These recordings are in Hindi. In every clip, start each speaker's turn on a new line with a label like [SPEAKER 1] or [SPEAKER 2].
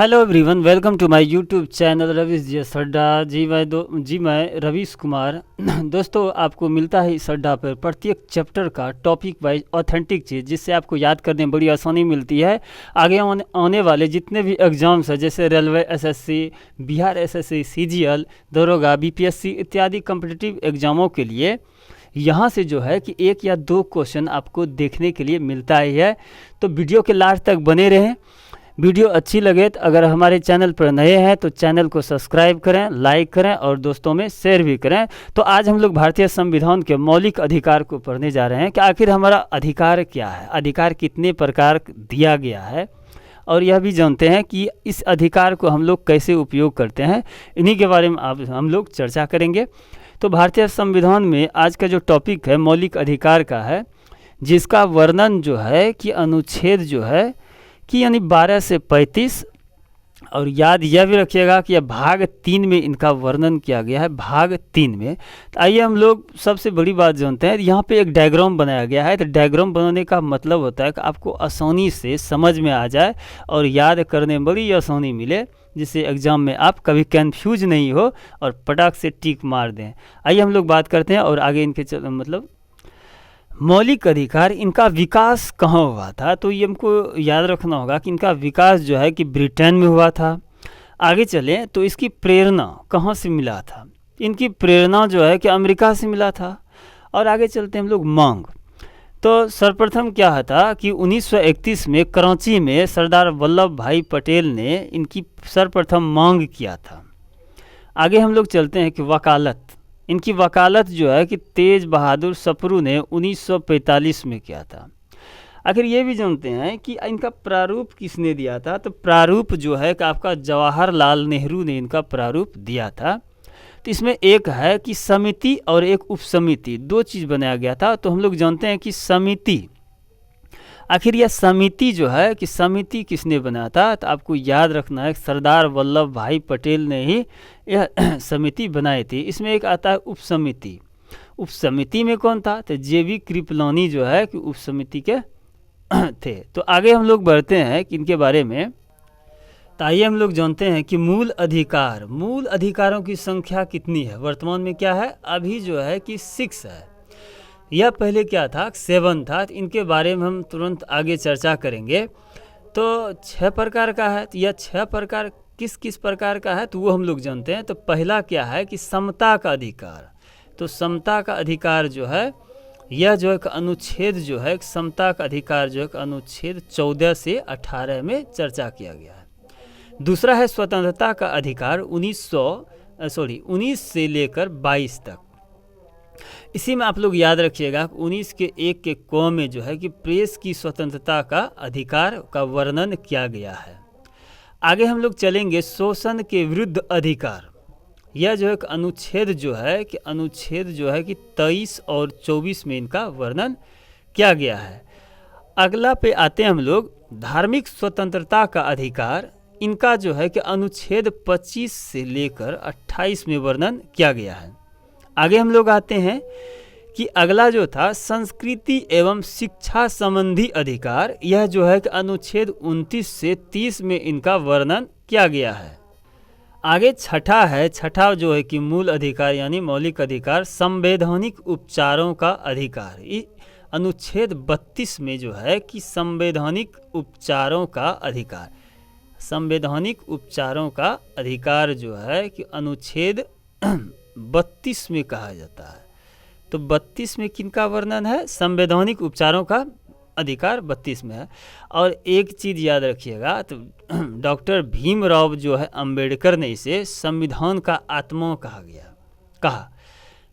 [SPEAKER 1] Hello everyone, welcome to my YouTube channel Ravish ji सड्डा। मैं रवीश कुमार। दोस्तों, आपको मिलता है इस अड्डा पर प्रत्येक चैप्टर का टॉपिक वाइज ऑथेंटिक चीज़, जिससे आपको याद करने में बड़ी आसानी मिलती है। आगे आने वाले जितने भी एग्ज़ाम्स हैं, जैसे railway SSC, Bihar SSC, CGL, दरोगा, बीपीएससी इत्यादि कॉम्पिटिटिव एग्ज़ामों के लिए यहाँ से जो है कि 1 या 2 क्वेश्चन आपको देखने के लिए मिलता ही है। तो वीडियो के लास्ट तक बने रहें। वीडियो अच्छी लगे तो अगर हमारे चैनल पर नए हैं तो चैनल को सब्सक्राइब करें, लाइक करें और दोस्तों में शेयर भी करें। तो आज हम लोग भारतीय संविधान के मौलिक अधिकार को पढ़ने जा रहे हैं कि आखिर हमारा अधिकार क्या है, अधिकार कितने प्रकार दिया गया है, और यह भी जानते हैं कि इस अधिकार को हम लोग कैसे उपयोग करते हैं। इन्हीं के बारे में आज हम लोग चर्चा करेंगे। तो भारतीय संविधान में आज का जो टॉपिक है मौलिक अधिकार का है, जिसका वर्णन जो है कि अनुच्छेद जो है कि यानी 12 से 35, और याद यह भी रखिएगा कि यह भाग 3 में इनका वर्णन किया गया है, भाग 3 में। तो आइए हम लोग सबसे बड़ी बात जानते हैं। यहाँ पे एक डायग्राम बनाया गया है। तो डायग्राम बनाने का मतलब होता है कि आपको आसानी से समझ में आ जाए और याद करने में बड़ी आसानी मिले, जिससे एग्ज़ाम में आप कभी कंफ्यूज नहीं हो और पटाख से टिक मार दें। आइए हम लोग बात करते हैं और आगे इनके मतलब मौलिक अधिकार, इनका विकास कहाँ हुआ था। तो ये हमको याद रखना होगा कि इनका विकास जो है कि ब्रिटेन में हुआ था। आगे चलें तो इसकी प्रेरणा कहाँ से मिला था। इनकी प्रेरणा जो है कि अमेरिका से मिला था। और आगे चलते हैं हम लोग मांग। तो सर्वप्रथम क्या था कि 1931 में कराची में सरदार वल्लभ भाई पटेल ने इनकी सर्वप्रथम मांग किया था। आगे हम लोग चलते हैं कि वकालत। इनकी वकालत जो है कि तेज बहादुर सप्रू ने 1945 में किया था। आखिर ये भी जानते हैं कि इनका प्रारूप किसने दिया था। तो प्रारूप जो है कि आपका जवाहरलाल नेहरू ने इनका प्रारूप दिया था। तो इसमें एक है कि समिति और एक उपसमिति, 2 चीज़ बनाया गया था। तो हम लोग जानते हैं कि समिति, आखिर यह समिति जो है कि समिति किसने बनाया था। तो आपको याद रखना है सरदार वल्लभ भाई पटेल ने ही यह समिति बनाई थी। इसमें एक आता है उपसमिति। उपसमिति में कौन था। तो जेबी कृपलानी जो है कि उपसमिति के थे। तो आगे हम लोग बढ़ते हैं कि इनके बारे में। तो आइए हम लोग जानते हैं कि मूल अधिकार, मूल अधिकारों की संख्या कितनी है। वर्तमान में क्या है, अभी जो है कि 6 है। यह पहले क्या था, 7 था। तो इनके बारे में हम तुरंत आगे चर्चा करेंगे। तो 6 प्रकार का है। तो यह 6 प्रकार किस किस प्रकार का है तो वो हम लोग जानते हैं। तो पहला क्या है कि समता का अधिकार। तो समता का अधिकार जो है, यह जो एक अनुच्छेद जो है, समता का अधिकार जो है अनुच्छेद 14 से 18 में चर्चा किया गया है। दूसरा है स्वतंत्रता का अधिकार, 19 से लेकर 22 तक। इसी में आप लोग याद रखिएगा 19 के 1 के क में जो है कि प्रेस की स्वतंत्रता का अधिकार का वर्णन किया गया है। आगे हम लोग चलेंगे शोषण के विरुद्ध अधिकार। यह जो एक अनुच्छेद जो है कि 23 और 24 में इनका वर्णन किया गया है। अगला पे आते हैं हम लोग धार्मिक स्वतंत्रता का अधिकार। इनका जो है कि अनुच्छेद 25 से लेकर 28 में वर्णन किया गया है। आगे हम लोग आते हैं कि अगला जो था संस्कृति एवं शिक्षा संबंधी अधिकार। यह जो है कि अनुच्छेद 29 से 30 में इनका वर्णन किया गया है। आगे छठा जो है कि मूल अधिकार यानी मौलिक अधिकार, संवैधानिक उपचारों का अधिकार। अनुच्छेद 32 में जो है कि संवैधानिक उपचारों का अधिकार, संवैधानिक उपचारों का अधिकार जो है कि अनुच्छेद 32 में कहा जाता है। तो 32 में किनका वर्णन है, संवैधानिक उपचारों का अधिकार 32 में है। और एक चीज़ याद रखिएगा, तो डॉक्टर भीमराव जो है अंबेडकर ने इसे संविधान का आत्मा कहा।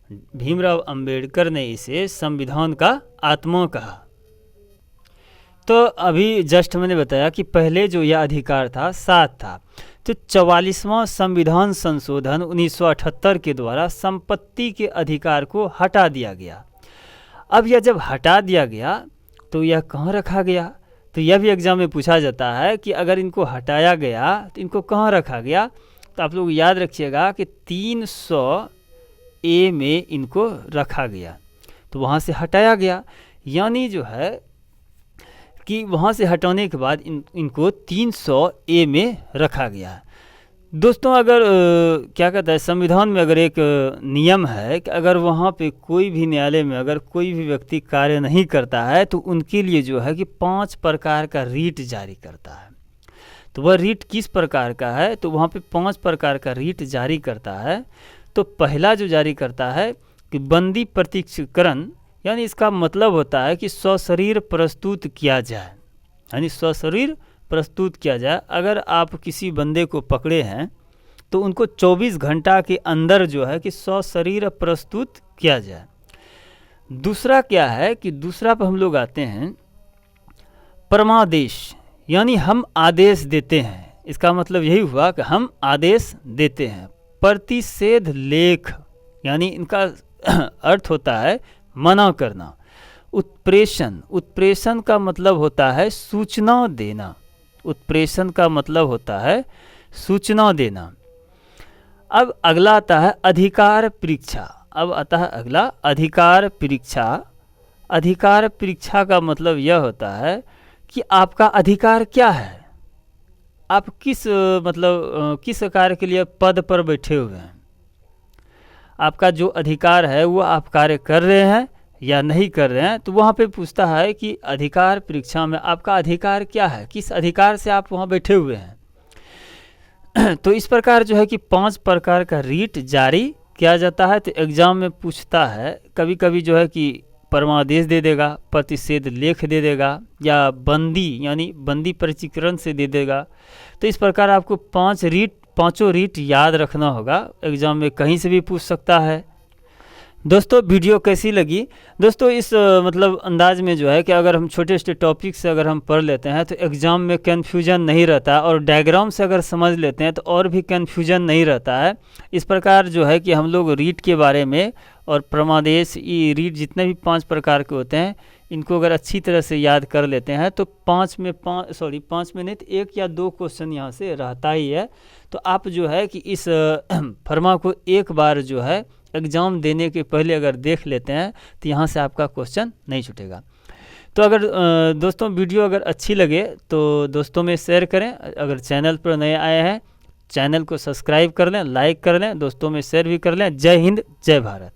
[SPEAKER 1] भीमराव अंबेडकर ने इसे संविधान का आत्मा कहा। तो अभी जस्ट मैंने बताया कि पहले जो यह अधिकार था 7 था। तो 44वां संविधान संशोधन 1978 के द्वारा संपत्ति के अधिकार को हटा दिया गया। अब यह जब हटा दिया गया तो यह कहाँ रखा गया। तो यह भी एग्जाम में पूछा जाता है कि अगर इनको हटाया गया तो इनको कहाँ रखा गया। तो आप लोग याद रखिएगा कि 300A में इनको रखा गया। तो वहाँ से हटाया गया, यानी जो है कि वहाँ से हटाने के बाद इनको 300A में रखा गया है। दोस्तों अगर क्या कहता है, संविधान में अगर एक नियम है कि अगर वहाँ पे कोई भी न्यायालय में अगर कोई भी व्यक्ति कार्य नहीं करता है तो उनके लिए जो है कि 5 प्रकार का रीट जारी करता है। तो वह रीट किस प्रकार का है, तो वहाँ पे 5 प्रकार का रीट जारी करता है। तो पहला जो जारी करता है कि बंदी प्रत्यक्षीकरण, यानी इसका मतलब होता है कि सशरीर प्रस्तुत किया जाए, यानी सशरीर प्रस्तुत किया जाए। अगर आप किसी बंदे को पकड़े हैं तो उनको 24 घंटा के अंदर जो है कि सशरीर प्रस्तुत किया जाए। दूसरा क्या है कि दूसरा पर हम लोग आते हैं परमादेश, यानी हम आदेश देते हैं। इसका मतलब यही हुआ कि हम आदेश देते हैं। प्रतिषेध लेख, यानी इनका अर्थ होता है मना करना। उत्प्रेषण, उत्प्रेषण का मतलब होता है सूचना देना। उत्प्रेषण का मतलब होता है सूचना देना। अब अगला आता है अधिकार परीक्षा। अब आता है अगला अधिकार परीक्षा। अधिकार परीक्षा का मतलब यह होता है कि आपका अधिकार क्या है, आप किस किस कार्य के लिए पद पर बैठे हुए हैं, आपका जो अधिकार है वो आप कार्य कर रहे हैं या नहीं कर रहे हैं। तो वहाँ पे पूछता है कि अधिकार परीक्षा में आपका अधिकार क्या है, किस अधिकार से आप वहाँ बैठे हुए हैं। तो इस प्रकार जो है कि 5 प्रकार का रीट जारी किया जाता है। तो एग्ज़ाम में पूछता है, कभी कभी जो है कि परमादेश दे देगा, प्रतिषेध लेख दे देगा, या बंदी यानी बंदी प्रत्यक्षीकरण से दे देगा। तो इस प्रकार आपको 5 रीट याद रखना होगा, एग्ज़ाम में कहीं से भी पूछ सकता है। दोस्तों वीडियो कैसी लगी? दोस्तों इस अंदाज में जो है कि अगर हम छोटे छोटे टॉपिक से अगर हम पढ़ लेते हैं तो एग्ज़ाम में कन्फ्यूजन नहीं रहता, और डायग्राम से अगर समझ लेते हैं तो और भी कन्फ्यूजन नहीं रहता है। इस प्रकार जो है कि हम लोग रीट के बारे में और प्रमादेश, ये रीट जितने भी 5 प्रकार के होते हैं, इनको अगर अच्छी तरह से याद कर लेते हैं तो 5 में नहीं तो 1 या 2 क्वेश्चन यहाँ से रहता ही है। तो आप जो है कि इस फर्मा को एक बार जो है एग्ज़ाम देने के पहले अगर देख लेते हैं तो यहाँ से आपका क्वेश्चन नहीं छूटेगा। तो अगर दोस्तों वीडियो अगर अच्छी लगे तो दोस्तों में शेयर करें। अगर चैनल पर नए आए हैं चैनल को सब्सक्राइब कर लें, लाइक कर लें, दोस्तों में शेयर भी कर लें। जय हिंद, जय भारत।